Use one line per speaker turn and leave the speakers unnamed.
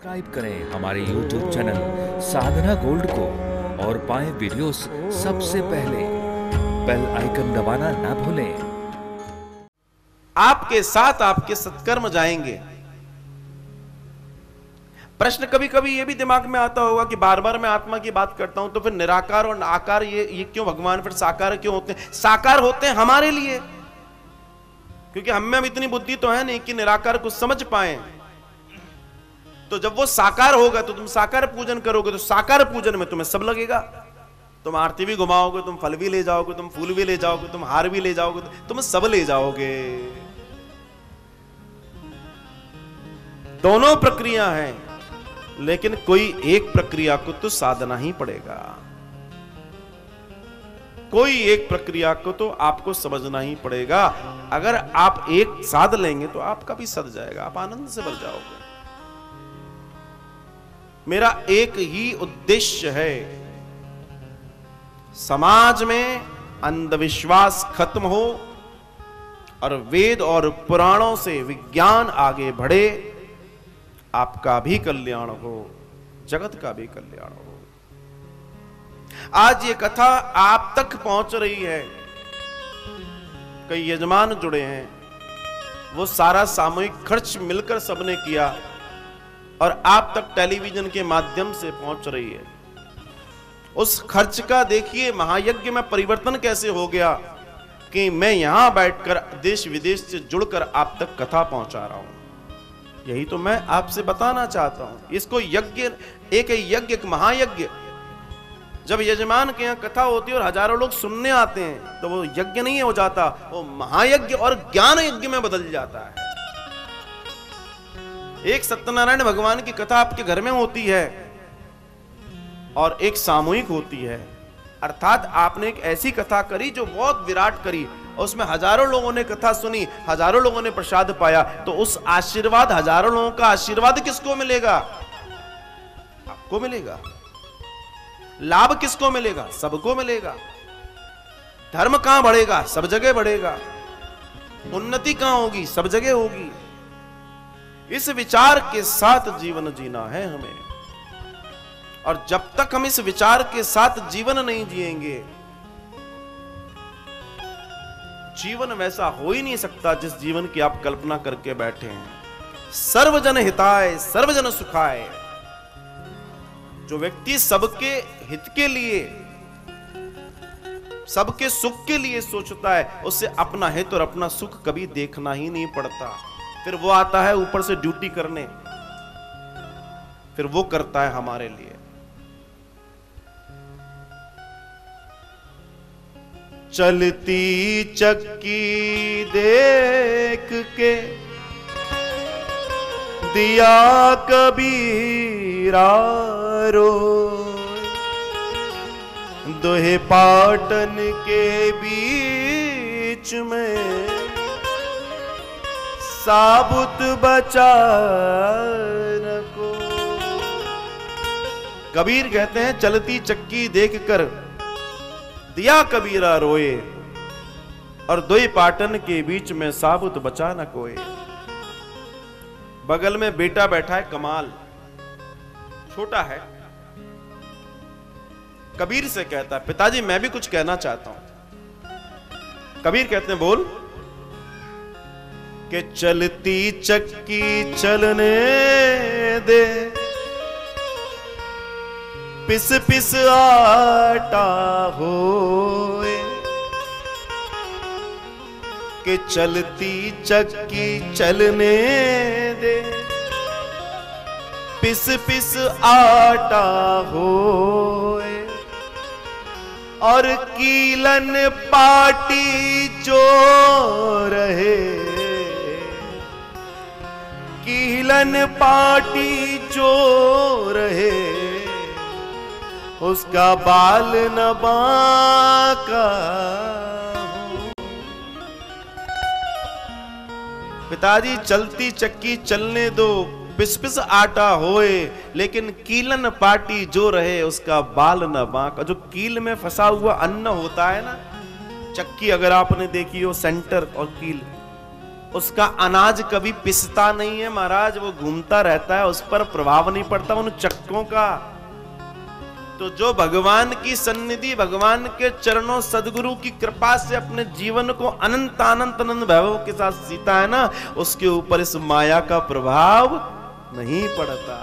Subscribe करें हमारे YouTube channel साधना gold को और पाएं वीडियोस सबसे पहले। बेल आइकन दबाना ना भूलें।
आपके साथ आपके सत्कर्म जाएंगे। प्रश्न कभी कभी यह भी दिमाग में आता होगा कि बार बार मैं आत्मा की बात करता हूं तो फिर निराकार और आकार ये क्यों भगवान फिर साकार क्यों होते हैं? साकार होते हैं हमारे लिए, क्योंकि हम में अब इतनी बुद्धि तो है नहीं कि निराकार को समझ पाए। तो जब वो साकार होगा तो तुम साकार पूजन करोगे, तो साकार पूजन में तुम्हें सब लगेगा। तुम आरती भी घुमाओगे, तुम फल भी ले जाओगे, तुम फूल भी ले जाओगे, तुम हार भी ले जाओगे, तुम सब ले जाओगे। दोनों प्रक्रिया हैं, लेकिन कोई एक प्रक्रिया को तो साधना ही पड़ेगा। कोई एक प्रक्रिया को तो आपको समझना ही पड़ेगा। अगर आप एक साध लेंगे तो आपका भी सद जाएगा, आप आनंद से भर जाओगे। मेरा एक ही उद्देश्य है, समाज में अंधविश्वास खत्म हो और वेद और पुराणों से विज्ञान आगे बढ़े, आपका भी कल्याण हो, जगत का भी कल्याण हो। आज ये कथा आप तक पहुंच रही है, कई यजमान जुड़े हैं, वो सारा सामूहिक खर्च मिलकर सबने किया और आप तक टेलीविजन के माध्यम से पहुंच रही है। उस खर्च का देखिए महायज्ञ में परिवर्तन कैसे हो गया कि मैं यहां बैठकर देश विदेश से जुड़कर आप तक कथा पहुंचा रहा हूं। यही तो मैं आपसे बताना चाहता हूं। इसको यज्ञ, एक यज्ञ, एक महायज्ञ। जब यजमान के यहां कथा होती है और हजारों लोग सुनने आते हैं तो वो यज्ञ नहीं हो जाता, वो महायज्ञ और ज्ञान यज्ञ में बदल जाता है। एक सत्यनारायण भगवान की कथा आपके घर में होती है और एक सामूहिक होती है, अर्थात आपने एक ऐसी कथा करी जो बहुत विराट करी और उसमें हजारों लोगों ने कथा सुनी, हजारों लोगों ने प्रसाद पाया, तो उस आशीर्वाद, हजारों लोगों का आशीर्वाद किसको मिलेगा? आपको मिलेगा। लाभ किसको मिलेगा? सबको मिलेगा। धर्म कहां बढ़ेगा? सब जगह बढ़ेगा। उन्नति कहां होगी? सब जगह होगी। इस विचार के साथ जीवन जीना है हमें, और जब तक हम इस विचार के साथ जीवन नहीं जिएंगे, जीवन वैसा हो ही नहीं सकता जिस जीवन की आप कल्पना करके बैठे हैं। सर्वजन हिताय सर्वजन सुखाय। जो व्यक्ति सबके हित के लिए, सबके सुख के लिए सोचता है, उससे अपना हित और अपना सुख कभी देखना ही नहीं पड़ता। फिर वो आता है ऊपर से ड्यूटी करने, फिर वो करता है हमारे लिए। चलती चक्की देख के दिया कबीरा रोए, दोहे पाटन के बीच में साबुत बचा न को। कबीर कहते हैं चलती चक्की देखकर दिया कबीरा रोए और दोई पाटन के बीच में साबुत बचा न कोई। बगल में बेटा बैठा है, कमाल, छोटा है। कबीर से कहता है, पिताजी मैं भी कुछ कहना चाहता हूं। कबीर कहते हैं, बोल। कि चलती चक्की चलने दे, पिस पिस आटा होए। कि चलती चक्की चलने दे, पिस पिस आटा होए। और कीलन पाटी जो रहे, कीलन पाटी जो रहे, उसका बाल न बांका हो। पिताजी चलती चक्की चलने दो, पिस पिस आटा होए, लेकिन कीलन पाटी जो रहे उसका बाल न बांका। जो कील में फंसा हुआ अन्न होता है ना, चक्की अगर आपने देखी हो, सेंटर और कील, उसका अनाज कभी पिसता नहीं है महाराज, वो घूमता रहता है, उस पर प्रभाव नहीं पड़ता उन चक्कों का। तो जो भगवान की सन्निधि, भगवान के चरणों, सदगुरु की कृपा से अपने जीवन को अनंत आनंद वैभव के साथ जीता है ना, उसके ऊपर इस माया का प्रभाव नहीं पड़ता।